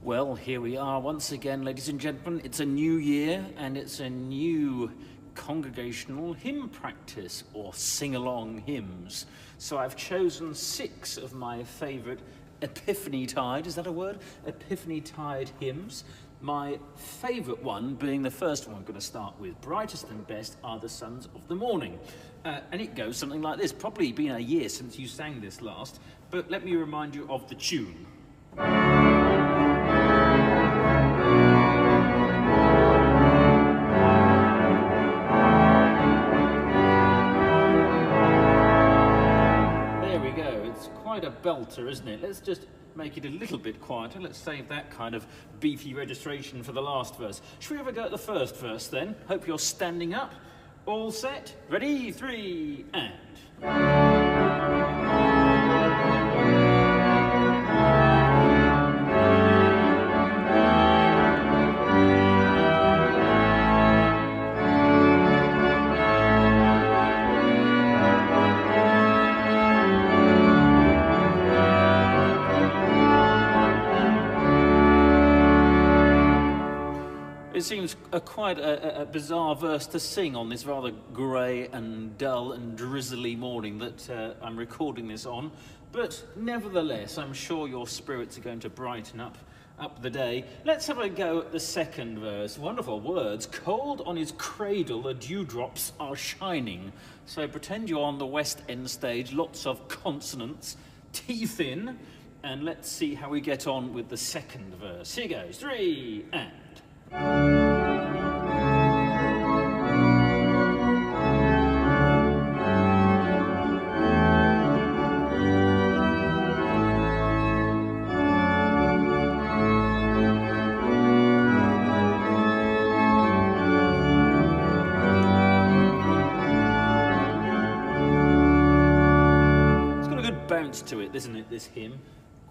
Well, here we are once again, ladies and gentlemen. It's a new year and it's a new congregational hymn practice or sing-along hymns. So I've chosen 6 of my favourite Epiphany-tide, is that a word? Epiphany-tide hymns. My favourite one being the first one I'm going to start with. Brightest and best are the sons of the morning. And it goes something like this. Probably been a year since you sang this last, but let me remind you of the tune. There we go. It's quite a belter, isn't it? Let's just make it a little bit quieter. Let's save that kind of beefy registration for the last verse. Should we have a go at the first verse then? Hope you're standing up. All set? Ready? 3, and... It seems quite a bizarre verse to sing on this rather grey and dull and drizzly morning that I'm recording this on, but nevertheless I'm sure your spirits are going to brighten up the day. Let's have a go at the second verse. Wonderful words. Cold on his cradle the dewdrops are shining. So pretend you're on the West End stage, lots of consonants, teeth in, and let's see how we get on with the second verse. Here goes. 3, and... bounce to it, isn't it, this hymn?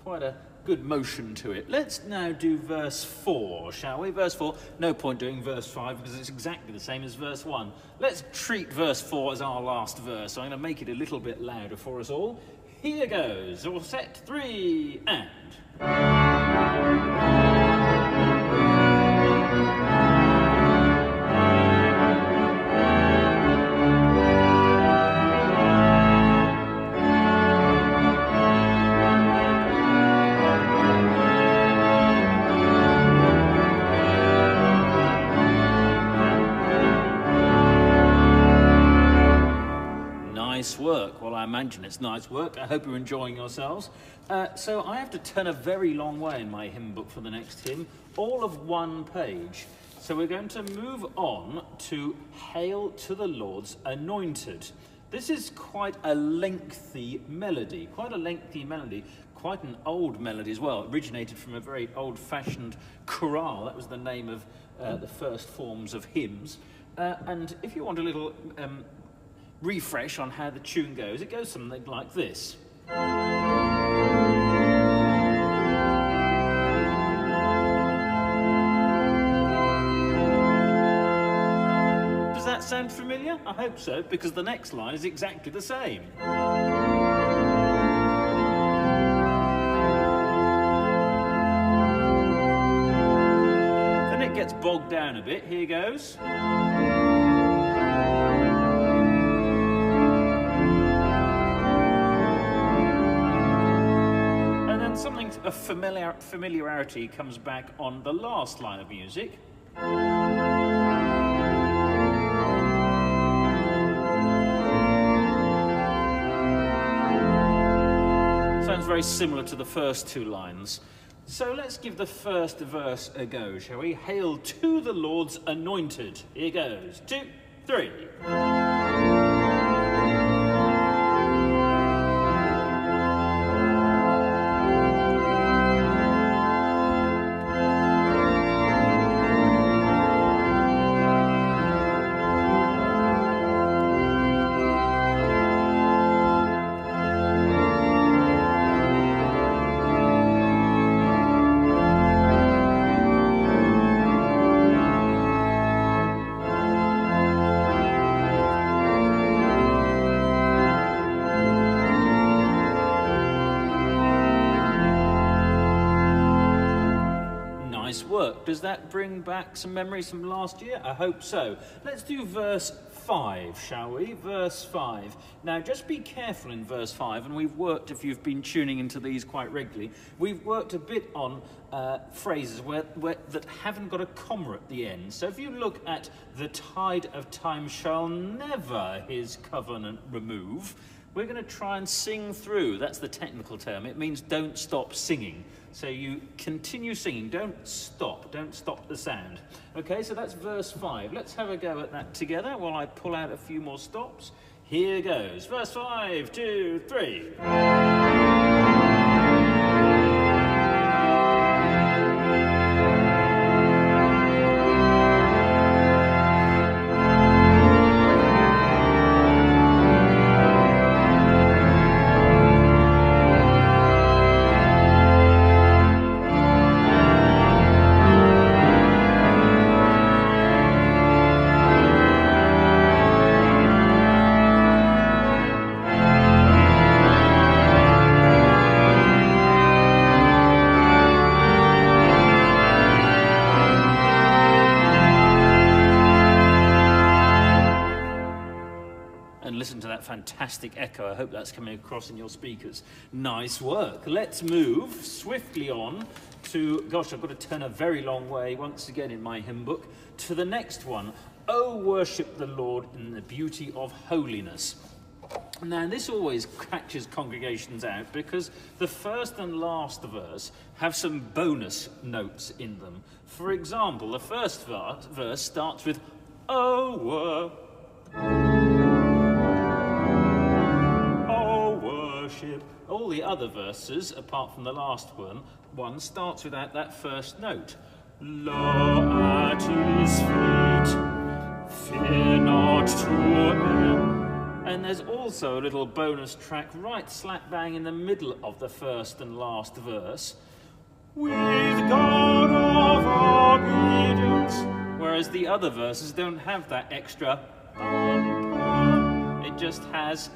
Quite a good motion to it. Let's now do verse 4, shall we? Verse 4, no point doing verse 5 because it's exactly the same as verse 1. Let's treat verse 4 as our last verse. I'm going to make it a little bit louder for us all. Here goes. All set, 3, and... Nice work. Well, I imagine it's nice work. I hope you're enjoying yourselves. So I have to turn a very long way in my hymn book for the next hymn, all of 1 page. So we're going to move on to Hail to the Lord's Anointed. This is quite a lengthy melody, quite an old melody as well. It originated from a very old-fashioned chorale. That was the name of the first forms of hymns. And if you want a little refresh on how the tune goes, it goes something like this. Does that sound familiar? I hope so, because the next line is exactly the same. Then it gets bogged down a bit. Here goes. Something of familiarity comes back on the last line of music. Sounds very similar to the first 2 lines. So let's give the first verse a go, shall we? Hail to the Lord's Anointed. Here goes. 2, 3. work. Does that bring back some memories from last year? I hope so. Let's do verse 5, shall we? Verse 5. Now, just be careful in verse 5, and we've worked, if you've been tuning into these quite regularly, we've worked a bit on phrases that haven't got a comma at the end. So if you look at "the tide of time shall never his covenant remove," we're going to try and sing through. That's the technical term. It means don't stop singing. So you continue singing. Don't stop the sound. Okay, so that's verse 5. Let's have a go at that together while I pull out a few more stops. Here goes. Verse 5, 2, 3. Fantastic echo. I hope that's coming across in your speakers. Nice work. Let's move swiftly on to, gosh, I've got to turn a very long way once again in my hymn book, to the next one. Oh, worship the Lord in the beauty of holiness. Now, this always catches congregations out because the first and last verse have some bonus notes in them. For example, the first verse starts with, oh, worship. All the other verses, apart from the last one starts without that first note. Low at his feet, fear not to err. And there's also a little bonus track right slap bang in the middle of the first and last verse. With God of obedience. Whereas the other verses don't have that extra it just has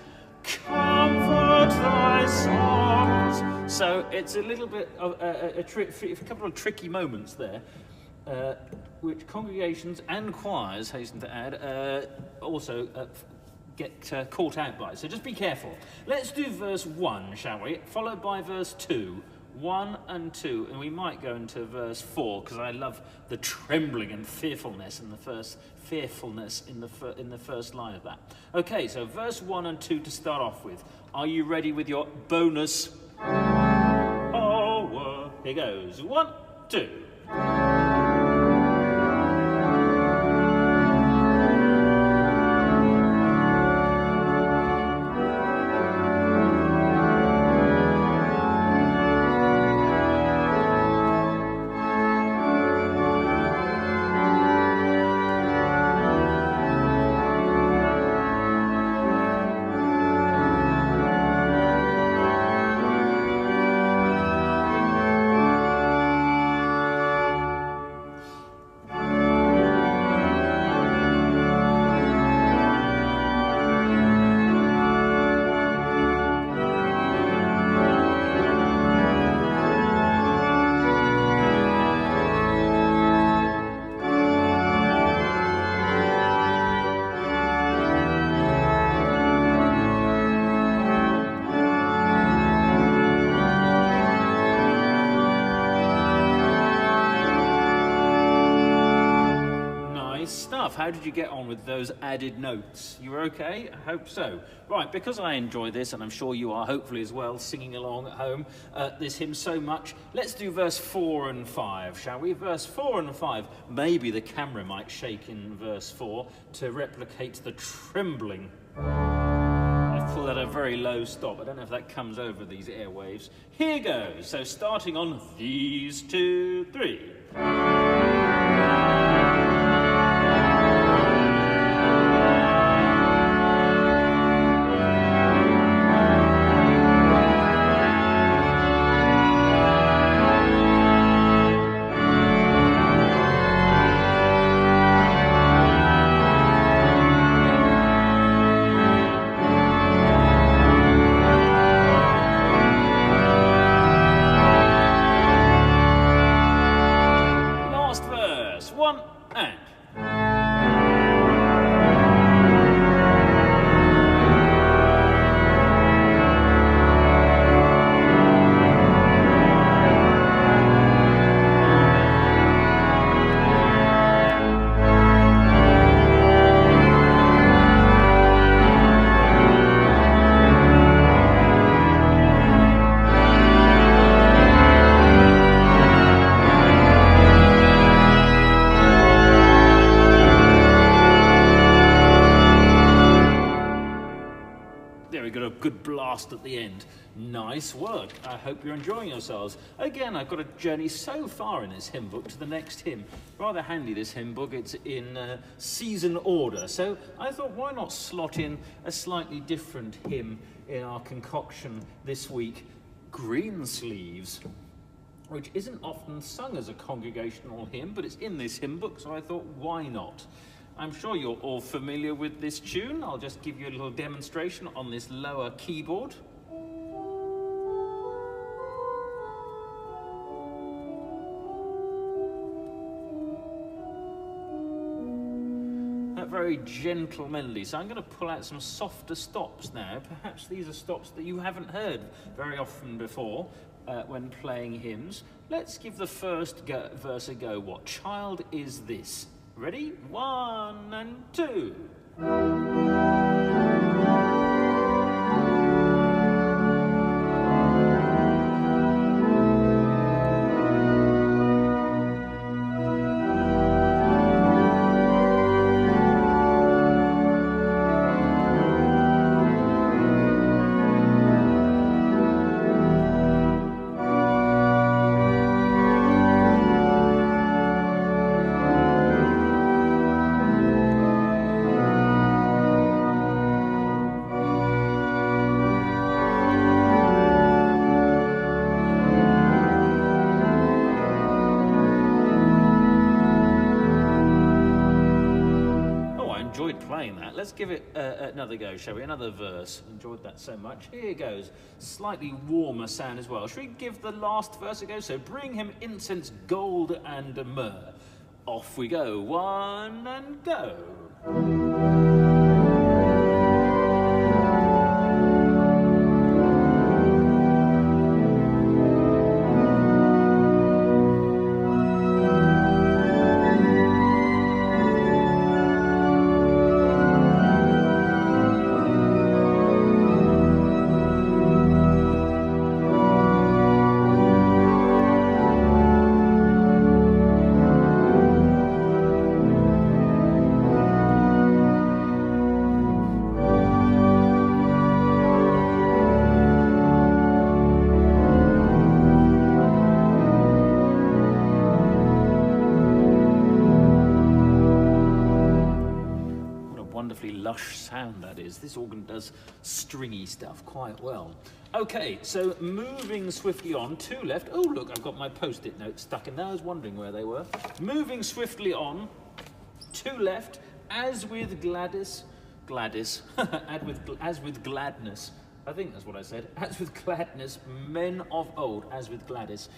comfort thy sorrows. So it's a little bit of a couple of tricky moments there, which congregations and choirs, hasten to add, also get caught out by. So just be careful. Let's do verse 1, shall we? Followed by verse 2. 1 and 2, and we might go into verse 4 because I love the trembling and fearfulness in the first line of that. Okay, so verse 1 and 2 to start off with. Are you ready with your bonus? Oh, here goes. 1, 2. How did you get on with those added notes? You were okay? I hope so. Right, because I enjoy this, and I'm sure you are hopefully as well, singing along at home, this hymn so much, let's do verse 4 and 5, shall we? Verse 4 and 5. Maybe the camera might shake in verse 4 to replicate the trembling. I pulled at a very low stop. I don't know if that comes over these airwaves. Here goes. So starting on these 2, 3. blast at the end. Nice work. I hope you're enjoying yourselves. Again, I've got a journey so far in this hymn book to the next hymn. Rather handy, this hymn book. It's in season order. So I thought, why not slot in a slightly different hymn in our concoction this week? Greensleeves, which isn't often sung as a congregational hymn, but it's in this hymn book, so I thought, why not? I'm sure you're all familiar with this tune. I'll just give you a little demonstration on this lower keyboard. That very gentle melody. So I'm going to pull out some softer stops now. Perhaps these are stops that you haven't heard very often before when playing hymns. Let's give the first verse a go. What child is this? Ready? 1 and 2. Let's give it another go, shall we? Another verse. Enjoyed that so much. Here goes. Slightly warmer sound as well. Shall we give the last verse a go? So bring him incense, gold and myrrh. Off we go. 1 and go. Lush sound that is. This organ does stringy stuff quite well. Okay, so moving swiftly on, 2 left. Oh look, I've got my post-it notes stuck in there. I was wondering where they were. Moving swiftly on, 2 left. As with Gladys, as with gladness. I think that's what I said. As with gladness, men of old, as with Gladys.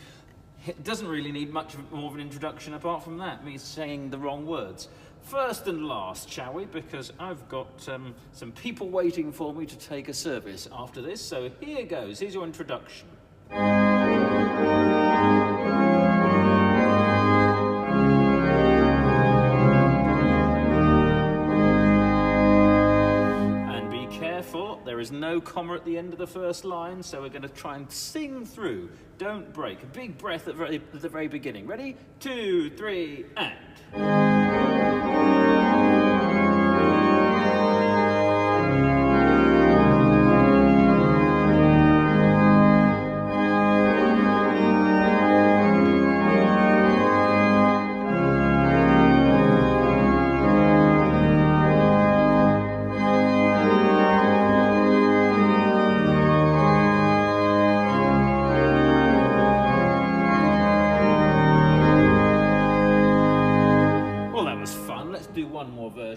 It doesn't really need much more of an introduction apart from that, me saying the wrong words. First and last, shall we? Because I've got some people waiting for me to take a service after this. So here goes. Here's your introduction. And be careful, there is no comma at the end of the first line, so we're going to try and sing through. Don't break. A big breath at the very beginning. Ready? 2, 3, and...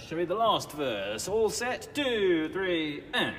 Shall we? The last verse. All set? 2, 3, and...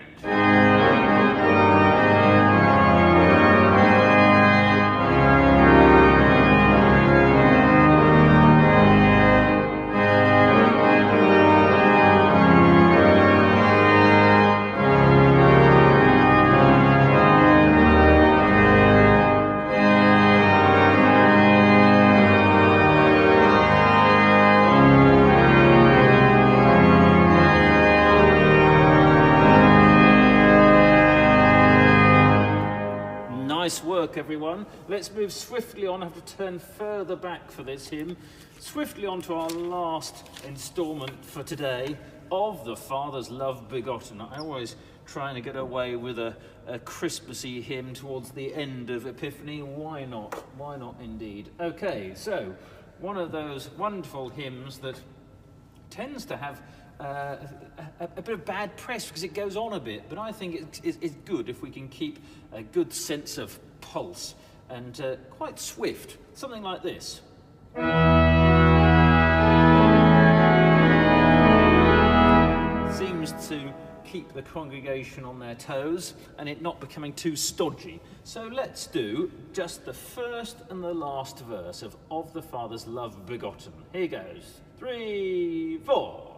Nice work, everyone. Let's move swiftly on. I have to turn further back for this hymn. Swiftly on to our last instalment for today of The Father's Love Begotten. I always trying to get away with a Christmassy hymn towards the end of Epiphany. Why not? Why not indeed? Okay, so one of those wonderful hymns that tends to have a bit of bad press because it goes on a bit, but I think it's good if we can keep a good sense of pulse and quite swift. Something like this. Seems to keep the congregation on their toes and it not becoming too stodgy. So let's do just the first and the last verse of the Father's Love Begotten. Here goes. 3, 4.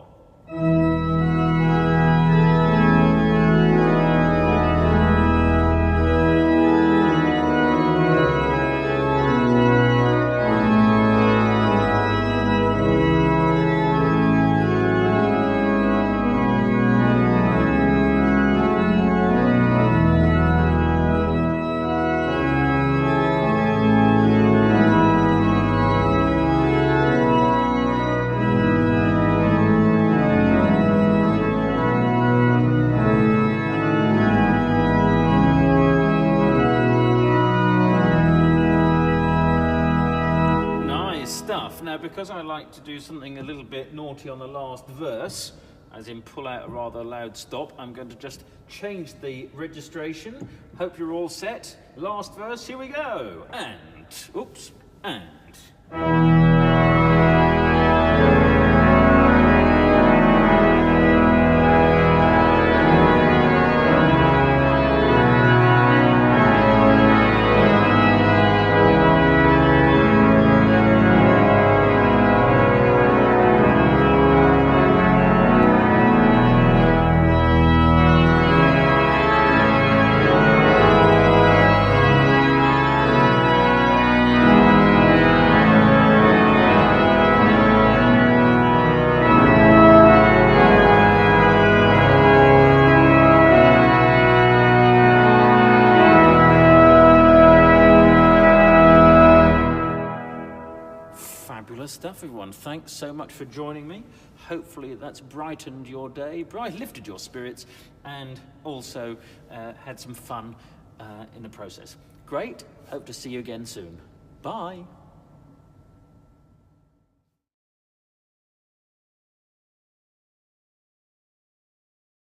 Now, because I like to do something a little bit naughty on the last verse, as in pull out a rather loud stop, I'm going to just change the registration. Hope you're all set. Last verse, here we go. And, oops, and. Fabulous stuff, everyone. Thanks so much for joining me. Hopefully that's brightened your day, lifted your spirits, and also had some fun in the process. Great. Hope to see you again soon. Bye.